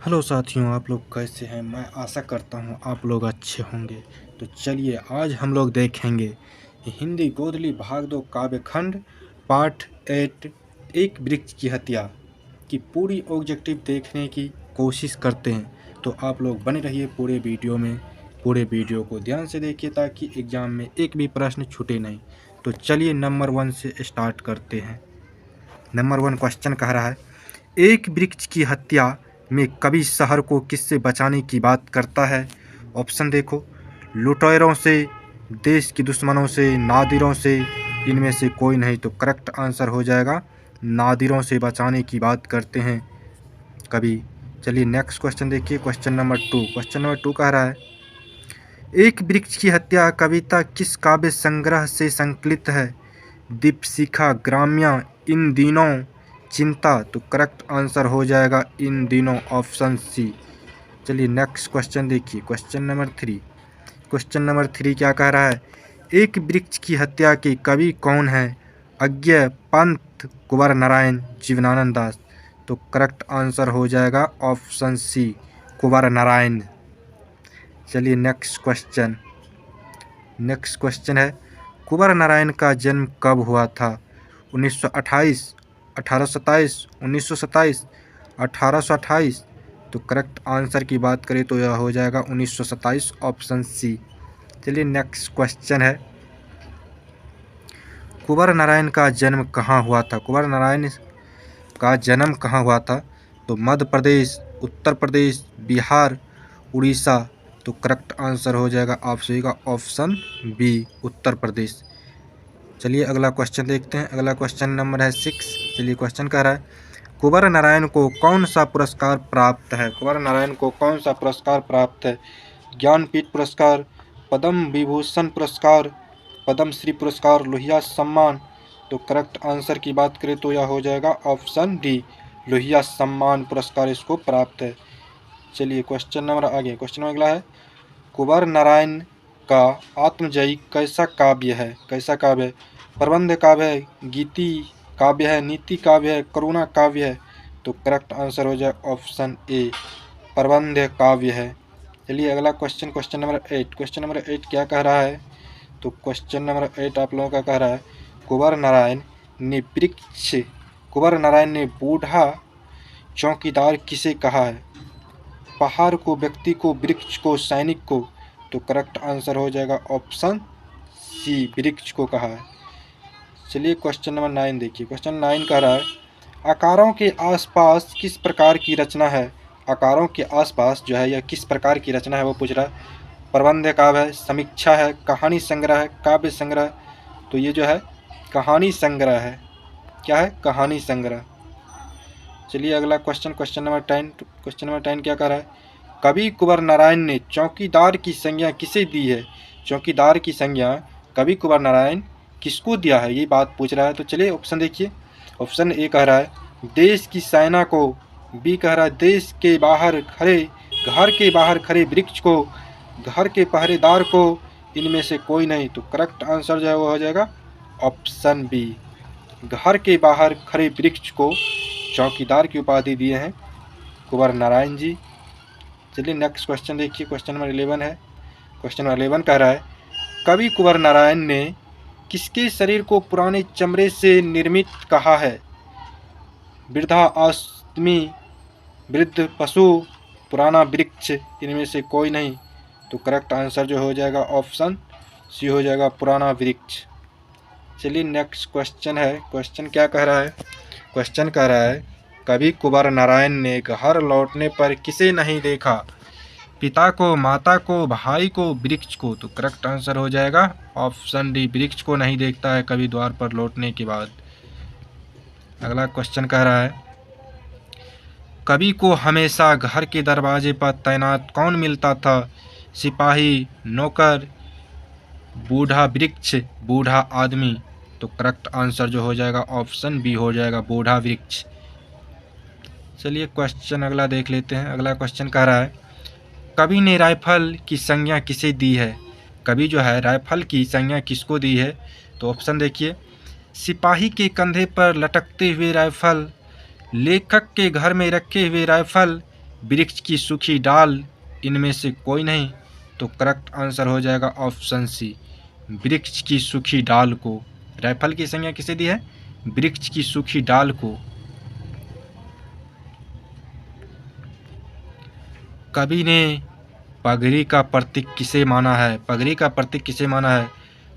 Hello साथियों, आप लोग कैसे हैं। मैं आशा करता हूं आप लोग अच्छे होंगे। तो चलिए आज हम लोग देखेंगे हिंदी गोदली भाग दो काव्य खंड पार्ट 8 एक वृक्ष की हत्या की पूरी ऑब्जेक्टिव देखने की कोशिश करते हैं। तो आप लोग बने रहिए पूरे वीडियो में, पूरे वीडियो को ध्यान से देखिए ताकि एग्जाम में एक भी प्रश्न छूटे नहीं। तो चलिए नंबर 1 से स्टार्ट करते हैं। नंबर 1 क्वेश्चन कह रहा है, एक वृक्ष की हत्या में कवि शहर को किससे बचाने की बात करता है। ऑप्शन देखो, लुटेरों से, देश के दुश्मनों से, नादिरों से, इनमें से कोई नहीं। तो करेक्ट आंसर हो जाएगा नादिरों से बचाने की बात करते हैं कवि। चलिए नेक्स्ट क्वेश्चन देखिए, क्वेश्चन नंबर 2। क्वेश्चन नंबर 2 कह रहा है, एक वृक्ष की हत्या कविता किस काव्य संग्रह से संकलित है। दीपशिखा, ग्राम्या, इन दिनों, चिंता। तो करेक्ट आंसर हो जाएगा इन दिनों, ऑप्शन सी। चलिए नेक्स्ट क्वेश्चन देखिए, क्वेश्चन नंबर 3। क्वेश्चन नंबर 3 क्या कह रहा है, एक वृक्ष की हत्या के कवि कौन है। अज्ञ, पंत, कुंवर नारायण, जीवनानंद दास। तो करेक्ट आंसर हो जाएगा ऑप्शन सी, कुंवर नारायण। चलिए नेक्स्ट क्वेश्चन है, कुंवर नारायण का जन्म कब हुआ था। 1928, 1827, 1927, 1828। तो करेक्ट आंसर की बात करें तो यह हो जाएगा 1927, ऑप्शन सी। चलिए नेक्स्ट क्वेश्चन है, कुंवर नारायण का जन्म कहाँ हुआ था। कुंवर नारायण का जन्म कहाँ हुआ था। तो मध्य प्रदेश, उत्तर प्रदेश, बिहार, उड़ीसा। तो करेक्ट आंसर हो जाएगा आप सभी का ऑप्शन बी, उत्तर प्रदेश। चलिए अगला क्वेश्चन देखते हैं। अगला क्वेश्चन नंबर है 6। चलिए क्वेश्चन कह रहा है, कुंवर नारायण को कौन सा पुरस्कार प्राप्त है। कुंवर नारायण को कौन सा पुरस्कार प्राप्त है। ज्ञानपीठ पुरस्कार, पद्म विभूषण पुरस्कार, पद्मश्री पुरस्कार, लोहिया सम्मान। तो करेक्ट आंसर की बात करें तो यह हो जाएगा ऑप्शन डी, लोहिया सम्मान पुरस्कार इसको प्राप्त है। चलिए क्वेश्चन नंबर आगे, क्वेश्चन नंबर अगला है, कुंवर नारायण का आत्मजयी कैसा काव्य है। कैसा काव्य है। प्रबंध काव्य है, गीति काव्य है, नीति काव्य है, करुणा काव्य है। तो करेक्ट आंसर हो जाए ऑप्शन ए, प्रबंध काव्य है। चलिए अगला question, question number 8। Question number 8 क्या कह रहा है। तो क्वेश्चन नंबर 8 आप लोगों का कह रहा है, कुंवर नारायण ने कुंवर नारायण ने बूढ़ा चौकीदार किसे कहा है। पहाड़ को, व्यक्ति को, वृक्ष को, सैनिक को। तो करेक्ट आंसर हो जाएगा ऑप्शन सी, वृक्ष को कहा है। चलिए क्वेश्चन नंबर 9 देखिए, क्वेश्चन 9 कह रहा है, आकारों के आसपास किस प्रकार की रचना है। आकारों के आसपास जो है यह किस प्रकार की रचना है वो पूछ रहा है। प्रबंध काव्य है, समीक्षा है, कहानी संग्रह है, काव्य संग्रह। तो ये जो है कहानी संग्रह है। क्या है, कहानी संग्रह। चलिए अगला question, question number 10। Question number 10 क्या कह रहा है, कवि कुंवर नारायण ने चौकीदार की संज्ञा किसे दी है। चौकीदार की संज्ञा कवि कुंवर नारायण किसको दिया है, ये बात पूछ रहा है। तो चलिए ऑप्शन देखिए, ऑप्शन ए कह रहा है देश की सेना को, बी कह रहा है देश के बाहर खड़े, घर के बाहर खड़े वृक्ष को, घर के पहरेदार को, इनमें से कोई नहीं। तो करेक्ट आंसर जो है वो हो जाएगा ऑप्शन बी, घर के बाहर खड़े वृक्ष को चौकीदार की उपाधि दिए हैं कुंवर नारायण जी। चलिए नेक्स्ट क्वेश्चन देखिए, क्वेश्चन नंबर 11 है। क्वेश्चन नंबर 11 कह रहा है, कवि कुंवर नारायण ने किसके शरीर को पुराने चमड़े से निर्मित कहा है। वृद्धा आदमी, वृद्ध पशु, पुराना वृक्ष, इनमें से कोई नहीं। तो करेक्ट आंसर जो हो जाएगा ऑप्शन सी हो जाएगा, पुराना वृक्ष। चलिए नेक्स्ट क्वेश्चन है। क्वेश्चन क्या कह रहा है। क्वेश्चन कह रहा है, कवि कुंवर नारायण ने घर लौटने पर किसे नहीं देखा। पिता को, माता को, भाई को, वृक्ष को। तो करेक्ट आंसर हो जाएगा ऑप्शन डी, वृक्ष को नहीं देखता है कवि द्वार पर लौटने के बाद। अगला क्वेश्चन कह रहा है, कवि को हमेशा घर के दरवाजे पर तैनात कौन मिलता था। सिपाही, नौकर, बूढ़ा वृक्ष, बूढ़ा आदमी। तो करेक्ट आंसर जो हो जाएगा ऑप्शन बी हो जाएगा, बूढ़ा वृक्ष। चलिए क्वेश्चन अगला देख लेते हैं। अगला क्वेश्चन कह रहा है, कवि ने राइफल की संज्ञा किसे दी है। कवि जो है राइफल की संज्ञा किसको दी है। तो ऑप्शन देखिए, सिपाही के कंधे पर लटकते हुए राइफल, लेखक के घर में रखे हुए राइफल, वृक्ष की सूखी डाल इनमें से कोई नहीं, तो करेक्ट आंसर हो जाएगा ऑप्शन सी, वृक्ष की सूखी डाल को। राइफल की संज्ञा किसे दी है? वृक्ष की सूखी डाल को। कवि ने पगड़ी का प्रतीक किसे माना है? पगड़ी का प्रतीक किसे माना है?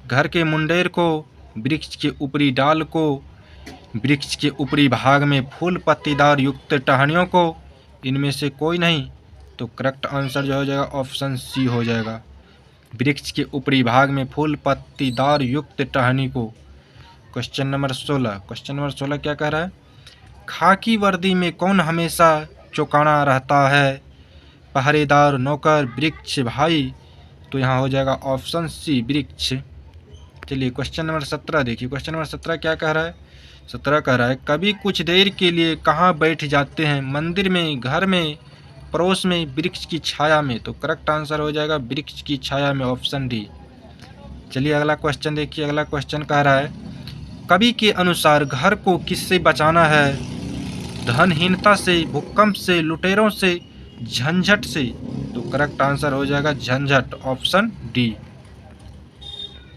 घर के मुंडेर को, वृक्ष के ऊपरी डाल को, वृक्ष के ऊपरी भाग में फूल पत्तीदार युक्त टहनियों को, इनमें से कोई नहीं, तो करेक्ट आंसर जो हो जाएगा ऑप्शन सी हो जाएगा, वृक्ष के ऊपरी भाग में फूल पत्तीदार युक्त टहनी को। Question number 16। क्वेश्चन नंबर 16 क्या कह रहा है? खाकी वर्दी में कौन हमेशा चौकाना रहता है? पहरेदार, नौकर, वृक्ष भाई, तो यहाँ हो जाएगा ऑप्शन सी, वृक्ष। चलिए क्वेश्चन नंबर 17 देखिए। क्वेश्चन नंबर 17 क्या कह रहा है? 17 कह रहा है, कभी कुछ देर के लिए कहाँ बैठ जाते हैं? मंदिर में, घर में, पड़ोस में, वृक्ष की छाया में, तो करेक्ट आंसर हो जाएगा वृक्ष की छाया में, ऑप्शन डी। चलिए अगला क्वेश्चन देखिए। अगला क्वेश्चन कह रहा है, कवि के अनुसार घर को किससे बचाना है? धनहीनता से, भूकंप से, लुटेरों से, झंझट से, तो करेक्ट आंसर हो जाएगा झंझट, ऑप्शन डी।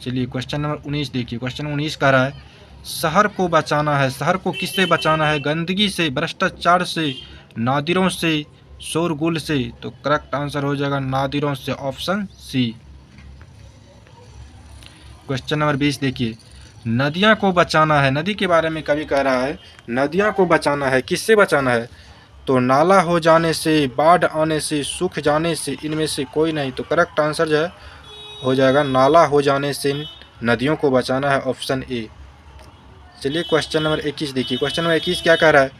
चलिए क्वेश्चन नंबर 19 देखिए। क्वेश्चन 19 कह रहा है, शहर को बचाना है, शहर को किससे बचाना है? गंदगी से, भ्रष्टाचार से, नादिरों से, शोरगुल से, तो करेक्ट आंसर हो जाएगा नादिरों से, ऑप्शन सी। क्वेश्चन नंबर 20 देखिए, नदियां को बचाना है, नदी के बारे में कवि कह रहा है, नदियां को बचाना है, किससे बचाना है? तो नाला हो जाने से, बाढ़ आने से, सूख जाने से, इनमें से कोई नहीं, तो करेक्ट आंसर जो है हो जाएगा नाला हो जाने से नदियों को बचाना है, ऑप्शन ए। चलिए क्वेश्चन नंबर 21 देखिए। क्वेश्चन नंबर 21 क्या कह रहा है?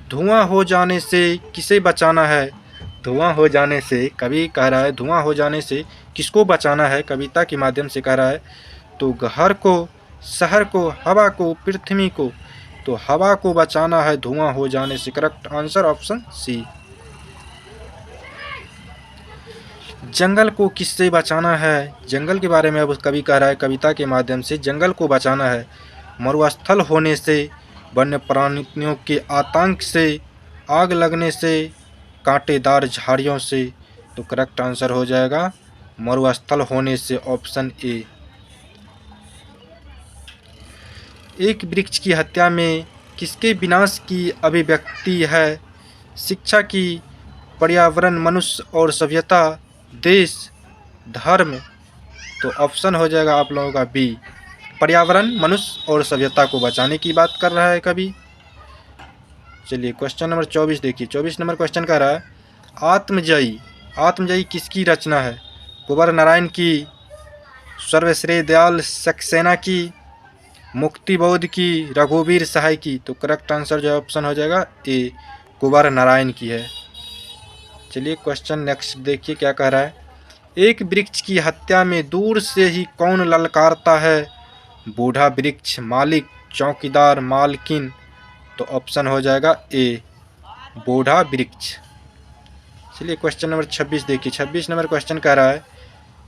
धुआं हो जाने से किसे बचाना है? धुआं हो जाने से, कवि कह रहा है धुआं हो जाने से किसको बचाना है? कविता के माध्यम से कह रहा है, तो घर को, शहर को, हवा को, पृथ्वी को, तो हवा को बचाना है धुआं हो जाने से, करेक्ट आंसर ऑप्शन सी। जंगल को किससे बचाना है? जंगल के बारे में अब कवि कह रहा है कविता के माध्यम से, जंगल को बचाना है मरुस्थल होने से, वन्य प्राणियों के आतंक से, आग लगने से, कांटेदार झाड़ियों से, तो करेक्ट आंसर हो जाएगा मरुस्थल होने से, ऑप्शन ए। एक वृक्ष की हत्या में किसके विनाश की अभिव्यक्ति है? शिक्षा की, पर्यावरण, मनुष्य और सभ्यता, देश, धर्म, तो ऑप्शन हो जाएगा आप लोगों का बी, पर्यावरण, मनुष्य और सभ्यता को बचाने की बात कर रहा है कवि। चलिए क्वेश्चन नंबर 24 देखिए। 24 नंबर क्वेश्चन कह रहा है, आत्मजयी, आत्मजयी किसकी रचना है? कुंवर नारायण की, सर्वश्रेय दयाल सक्सेना की, मुक्तिबोध की, रघुवीर सहाय की, तो करेक्ट आंसर जो ऑप्शन हो जाएगा ए, कुंवर नारायण की है। चलिए क्वेश्चन नेक्स्ट देखिए क्या कह रहा है, एक वृक्ष की हत्या में दूर से ही कौन ललकारता है? बूढ़ा वृक्ष, मालिक, चौकीदार, मालकिन, तो ऑप्शन हो जाएगा ए, बूढ़ा वृक्ष। चलिए क्वेश्चन नंबर 26 देखिए। 26 नंबर क्वेश्चन कह रहा है,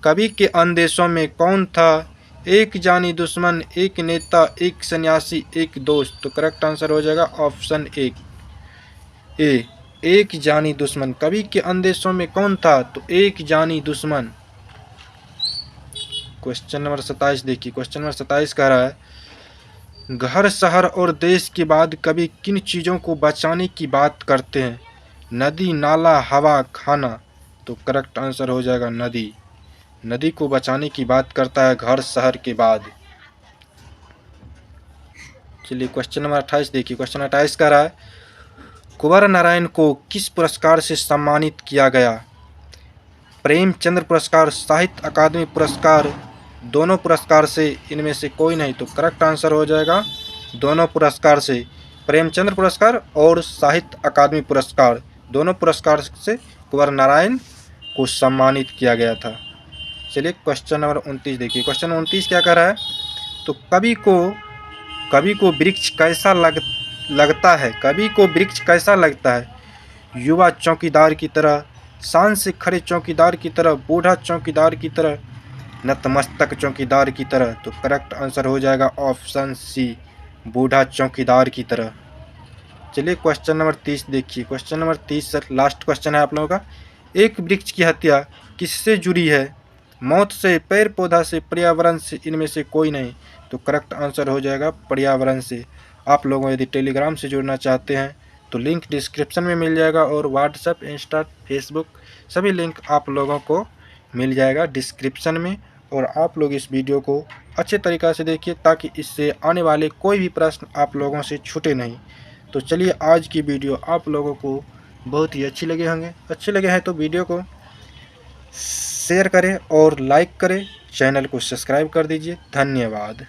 कवि के अंदेशों में कौन था? एक जानी दुश्मन, एक नेता, एक सन्यासी, एक दोस्त, तो करेक्ट आंसर हो जाएगा ऑप्शन ए, एक जानी दुश्मन। कवि के अंदेशों में कौन था? तो एक जानी दुश्मन। क्वेश्चन नंबर 27 देखिए। क्वेश्चन नंबर 27 कह रहा है, घर, शहर और देश के बाद कवि किन चीज़ों को बचाने की बात करते हैं? नदी, नाला, हवा, खाना, तो करेक्ट आंसर हो जाएगा नदी, नदी को बचाने की बात करता है घर, शहर के बाद। चलिए क्वेश्चन नंबर 28 देखिए। क्वेश्चन 28 कह रहा है, कुंवर नारायण को किस पुरस्कार से सम्मानित किया गया? प्रेमचंद्र पुरस्कार, साहित्य अकादमी पुरस्कार, दोनों पुरस्कार से, इनमें से कोई नहीं, तो करेक्ट आंसर हो जाएगा दोनों पुरस्कार से, प्रेमचंद्र पुरस्कार और साहित्य अकादमी पुरस्कार, दोनों पुरस्कार से कुंवर नारायण को सम्मानित किया गया था। चलिए क्वेश्चन नंबर 29 देखिए। क्वेश्चन 29 क्या कह रहा है, तो कवि को वृक्ष कैसा लगता है? कवि को वृक्ष कैसा लगता है? युवा चौकीदार की तरह, शान से खड़े चौकीदार की तरह, बूढ़ा चौकीदार की तरह, नतमस्तक चौकीदार की तरह, तो करेक्ट आंसर हो जाएगा ऑप्शन सी, बूढ़ा चौकीदार की तरह। चलिए क्वेश्चन नंबर 30 देखिए। Question number 30 sir last question है आप लोगों का। एक वृक्ष की हत्या किससे जुड़ी है? मौत से, पेड़ पौधा से, पर्यावरण से, इनमें से कोई नहीं। तो करेक्ट आंसर हो जाएगा पर्यावरण से। आप लोगों यदि टेलीग्राम से जुड़ना चाहते हैं तो लिंक डिस्क्रिप्शन में मिल जाएगा, और व्हाट्सएप, इंस्टा, फेसबुक सभी लिंक आप लोगों को मिल जाएगा डिस्क्रिप्शन में। और आप लोग इस वीडियो को अच्छे तरीक़ा से देखिए ताकि इससे आने वाले कोई भी प्रश्न आप लोगों से छूटे नहीं। तो चलिए आज की वीडियो आप लोगों को बहुत ही अच्छे लगे हैं तो वीडियो को शेयर करें और लाइक करें, चैनल को सब्सक्राइब कर दीजिए। धन्यवाद।